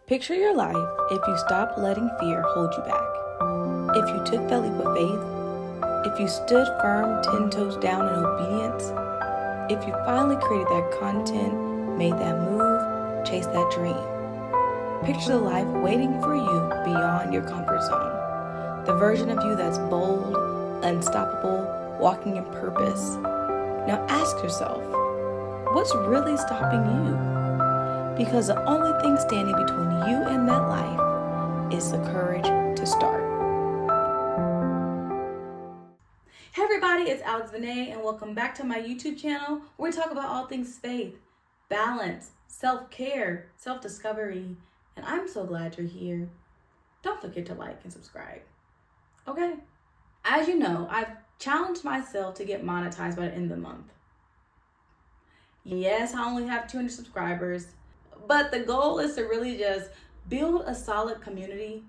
Picture your life if you stopped letting fear hold you back. If you took that leap of faith, if you stood firm 10 toes down in obedience, if you finally created that content, made that move, chased that dream. Picture the life waiting for you beyond your comfort zone. The version of you that's bold, unstoppable, walking in purpose. Now ask yourself, what's really stopping you? Because the only thing standing between you and that life is the courage to start. Hey everybody, it's Alexvaney and welcome back to my YouTube channel where we talk about all things faith, balance, self-care, self-discovery, and I'm so glad you're here. Don't forget to like and subscribe, okay? As you know, I've challenged myself to get monetized by the end of the month. Yes, I only have 200 subscribers, but the goal is to really just build a solid community,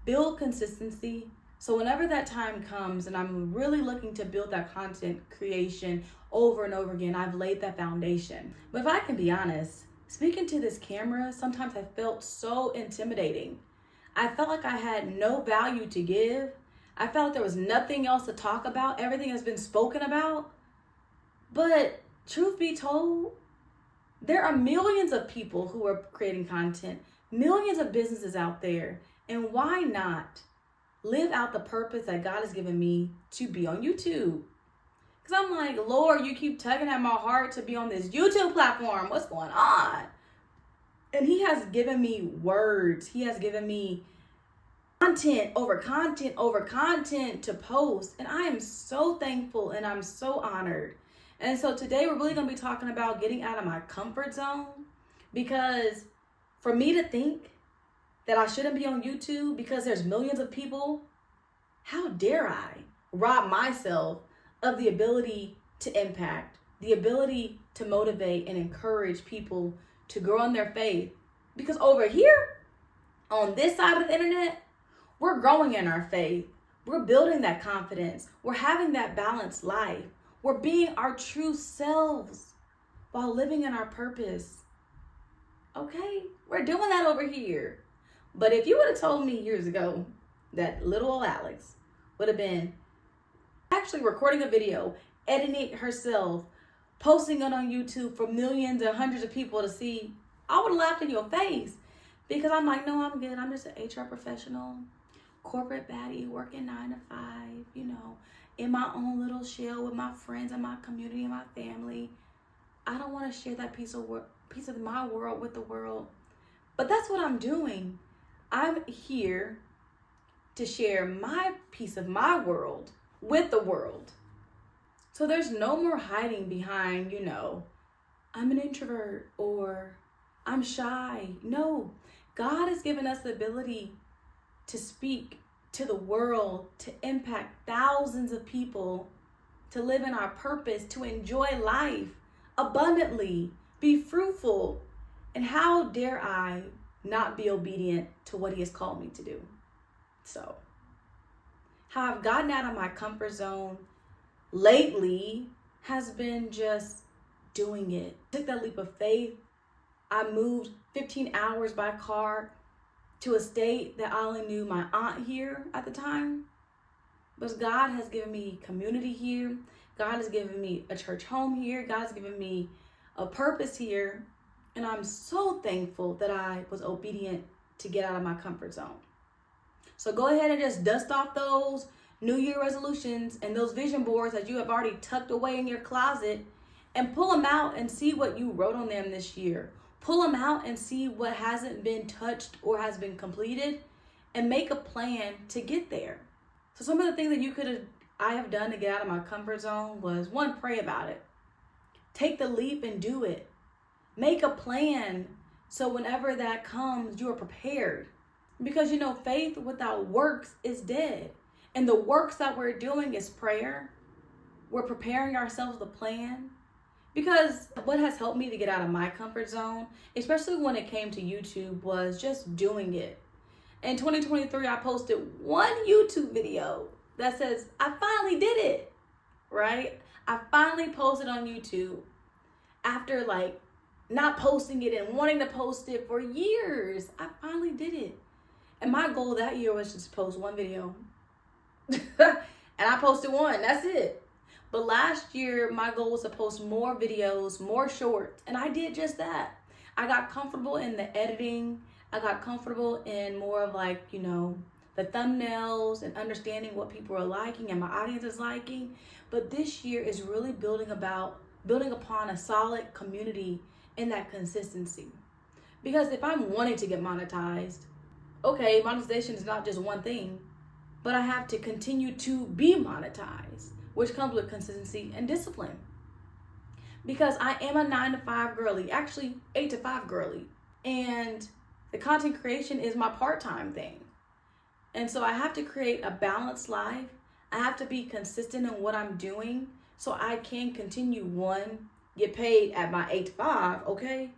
build consistency. So whenever that time comes and I'm really looking to build that content creation over and over again, I've laid that foundation. But if I can be honest, speaking to this camera, sometimes I felt so intimidating. I felt like I had no value to give. I felt like there was nothing else to talk about. Everything has been spoken about. But truth be told, there are millions of people who are creating content, millions of businesses out there. And why not live out the purpose that God has given me to be on YouTube? Because I'm like, Lord, you keep tugging at my heart to be on this YouTube platform. What's going on? And He has given me words. He has given me content over content over content to post. And I am so thankful and I'm so honored. And so today we're really going to be talking about getting out of my comfort zone, because for me to think that I shouldn't be on YouTube because there's millions of people, how dare I rob myself of the ability to impact, the ability to motivate and encourage people to grow in their faith? Because over here on this side of the internet, we're growing in our faith. We're building that confidence. We're having that balanced life. We're being our true selves while living in our purpose. Okay, we're doing that over here. But if you would have told me years ago that little old Alex would have been actually recording a video, editing it herself, posting it on YouTube for millions and hundreds of people to see, I would have laughed in your face. Because I'm like, no, I'm good. I'm just an HR professional, corporate baddie, working 9 to 5, in my own little shell with my friends and my community and my family. I don't want to share that piece of my world with the world. But that's what I'm doing. I'm here to share my piece of my world with the world. So there's no more hiding behind, I'm an introvert or I'm shy. No, God has given us the ability to speak to the world, to impact thousands of people, to live in our purpose, to enjoy life abundantly, be fruitful. And how dare I not be obedient to what He has called me to do? So, how I've gotten out of my comfort zone lately has been just doing it. I took that leap of faith. I moved 15 hours by car to a state that I only knew my aunt here at the time. But God has given me community here. God has given me a church home here. God has given me a purpose here. And I'm so thankful that I was obedient to get out of my comfort zone. So go ahead and just dust off those New Year resolutions and those vision boards that you have already tucked away in your closet and pull them out and see what you wrote on them this year. Pull them out and see what hasn't been touched or has been completed and make a plan to get there. So some of the things that I have done to get out of my comfort zone was, 1, pray about it. Take the leap and do it. Make a plan so whenever that comes, you are prepared. Because faith without works is dead. And the works that we're doing is prayer. We're preparing ourselves to plan. Because what has helped me to get out of my comfort zone, especially when it came to YouTube, was just doing it. In 2023, I posted one YouTube video that says, I finally did it, right? I finally posted on YouTube after not posting it and wanting to post it for years. I finally did it. And my goal that year was just post one video. And I posted one, that's it. But last year, my goal was to post more videos, more shorts, and I did just that. I got comfortable in the editing. I got comfortable in more of like, the thumbnails and understanding what people are liking and my audience is liking. But this year is really building upon a solid community in that consistency. Because if I'm wanting to get monetized, okay, monetization is not just one thing, but I have to continue to be monetized, which comes with consistency and discipline. Because I am a 9 to 5 girly, actually 8 to 5 girly. And the content creation is my part-time thing. And so I have to create a balanced life. I have to be consistent in what I'm doing so I can continue, one, get paid at my 8 to 5, okay?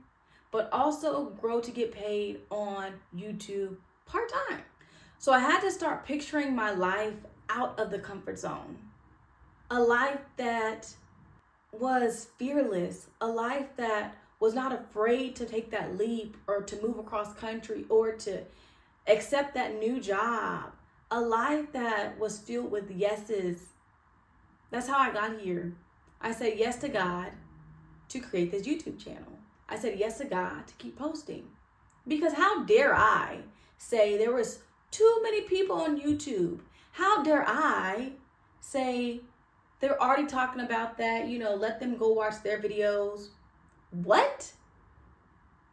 But also grow to get paid on YouTube part-time. So I had to start picturing my life out of the comfort zone. A life that was fearless, a life that was not afraid to take that leap or to move across country or to accept that new job, a life that was filled with yeses. That's how I got here. I said yes to God to create this YouTube channel. I said yes to God to keep posting. Because how dare I say there was too many people on YouTube? How dare I say they're already talking about that, let them go watch their videos? What?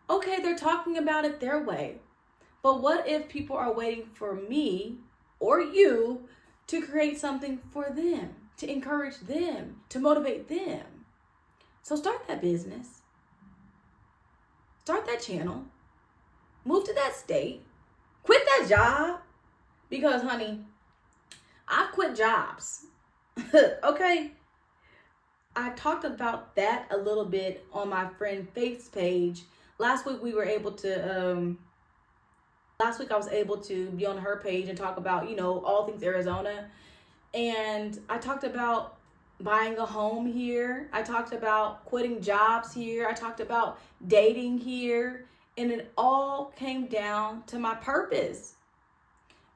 Okay, they're talking about it their way. But what if people are waiting for me or you to create something for them, to encourage them, to motivate them? So start that business. Start that channel. Move to that state. Quit that job. Because, honey, I quit jobs. Okay? I talked about that a little bit on my friend Faith's page. Last week I was able to be on her page and talk about, all things Arizona. And I talked about buying a home here. I talked about quitting jobs here. I talked about dating here. And it all came down to my purpose.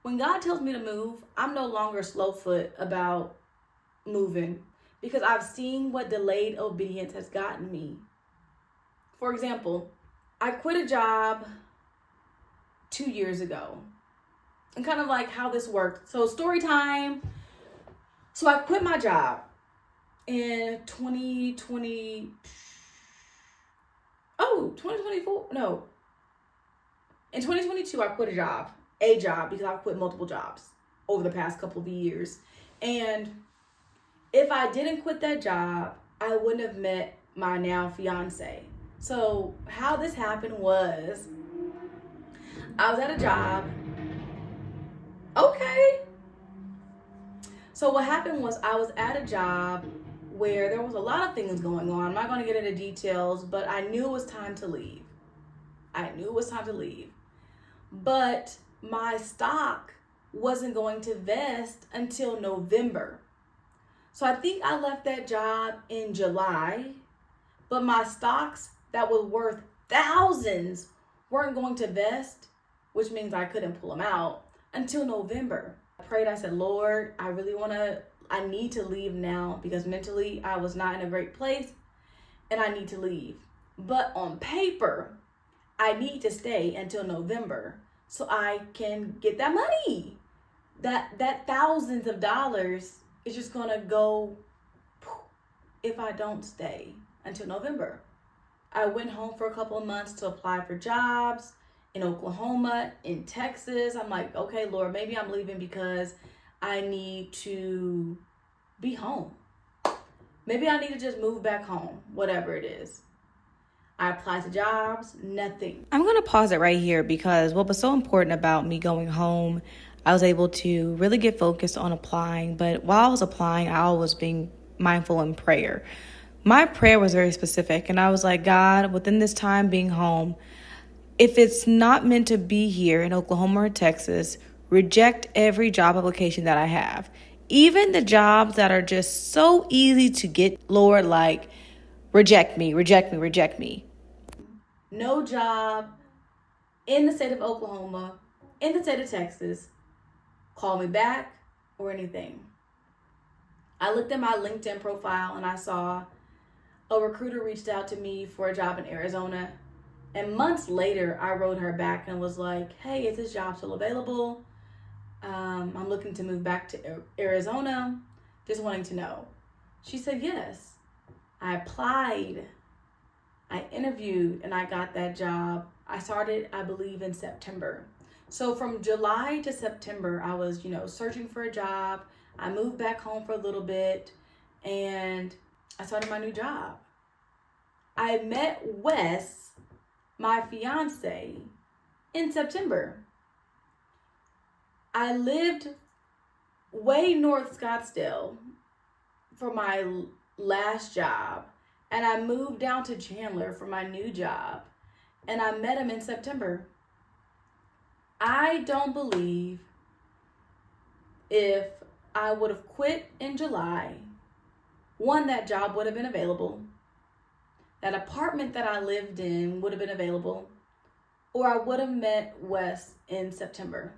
When God tells me to move, I'm no longer slow foot about moving because I've seen what delayed obedience has gotten me. For example, I quit a job 2 years ago. And kind of like how this worked. So story time. So I quit my job in 2020. 2024? No. In 2022, I quit a job, because I've quit multiple jobs over the past couple of years. And if I didn't quit that job, I wouldn't have met my now fiance. So how this happened was, I was at a job. Okay. So what happened was I was at a job where there was a lot of things going on. I'm not going to get into details, but I knew it was time to leave. But my stock wasn't going to vest until November. So I think I left that job in July, but my stocks that were worth thousands weren't going to vest, which means I couldn't pull them out until November. I prayed, I said, Lord, I need to leave now because mentally I was not in a great place and I need to leave. But on paper, I need to stay until November so I can get that money. That thousands of dollars is just gonna go if I don't stay until November. I went home for a couple of months to apply for jobs in Oklahoma, in Texas. I'm like, okay, Lord, maybe I'm leaving because I need to be home. Maybe I need to just move back home, whatever it is. I applied to jobs, nothing. I'm going to pause it right here because what was so important about me going home, I was able to really get focused on applying. But while I was applying, I was being mindful in prayer. My prayer was very specific. And I was like, God, within this time being home, if it's not meant to be here in Oklahoma or Texas, reject every job application that I have. Even the jobs that are just so easy to get, Lord, like, reject me. no job in the state of Oklahoma, in the state of Texas, call me back or anything. I looked at my LinkedIn profile and I saw a recruiter reached out to me for a job in Arizona. And months later, I wrote her back and was like, hey, is this job still available? I'm looking to move back to Arizona. Just wanting to know. She said yes. I applied. I interviewed and I got that job. I started, I believe, in September. So from July to September, I was, searching for a job. I moved back home for a little bit and I started my new job. I met Wes, my fiance, in September. I lived way north Scottsdale for my last job, and I moved down to Chandler for my new job, and I met him in September. I don't believe if I would have quit in July, one, that job would have been available, that apartment that I lived in would have been available, or I would have met Wes in September.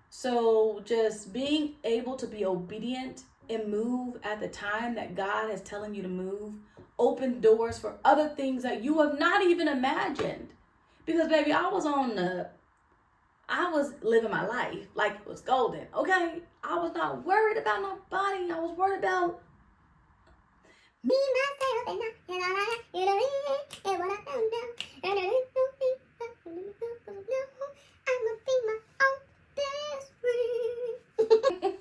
So just being able to be obedient and move at the time that God is telling you to move, open doors for other things that you have not even imagined. Because baby, I was living my life like it was golden, okay? I was not worried about nobody. I was worried about me, myself, and what I found out. And I didn't know me. I'm gonna be my own best friend.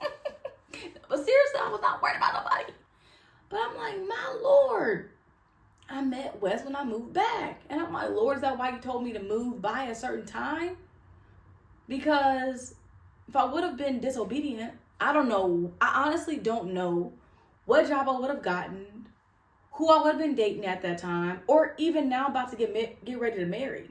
But seriously, I was not worried about nobody. But I'm like, my Lord, I met Wes when I moved back. And I'm like, Lord, is that why you told me to move by a certain time? Because if I would have been disobedient, I don't know. I honestly don't know what job I would have gotten, who I would have been dating at that time, or even now about to get ready to marry.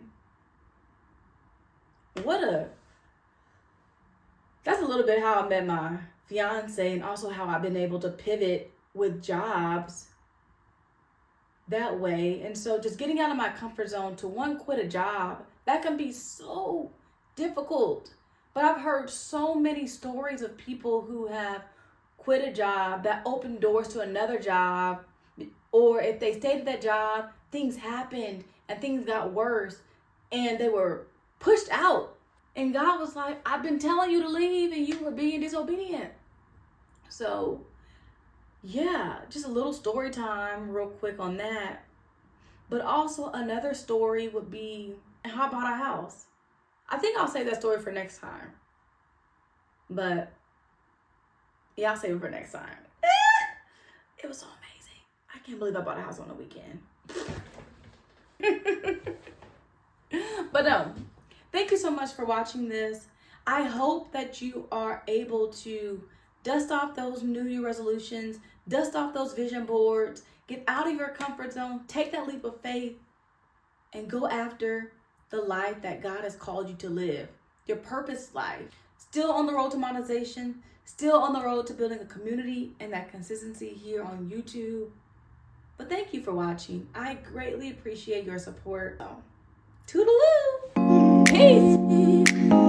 That's a little bit how I met my fiance, and also how I've been able to pivot with jobs that way. And so just getting out of my comfort zone to quit a job, that can be so difficult. But I've heard so many stories of people who have quit a job that opened doors to another job, or if they stayed at that job, things happened and things got worse and they were pushed out. And God was like, I've been telling you to leave and you were being disobedient. So yeah, just a little story time real quick on that. But also another story would be how I bought a house. I think I'll save that story for next time. But yeah, I'll save it for next time. It was so amazing. I can't believe I bought a house on the weekend. But no, thank you so much for watching this. I hope that you are able to dust off those New Year resolutions, dust off those vision boards, get out of your comfort zone, take that leap of faith, and go after the life that God has called you to live, your purpose life. Still on the road to monetization, still on the road to building a community and that consistency here on YouTube. But thank you for watching. I greatly appreciate your support. Toodaloo! Peace!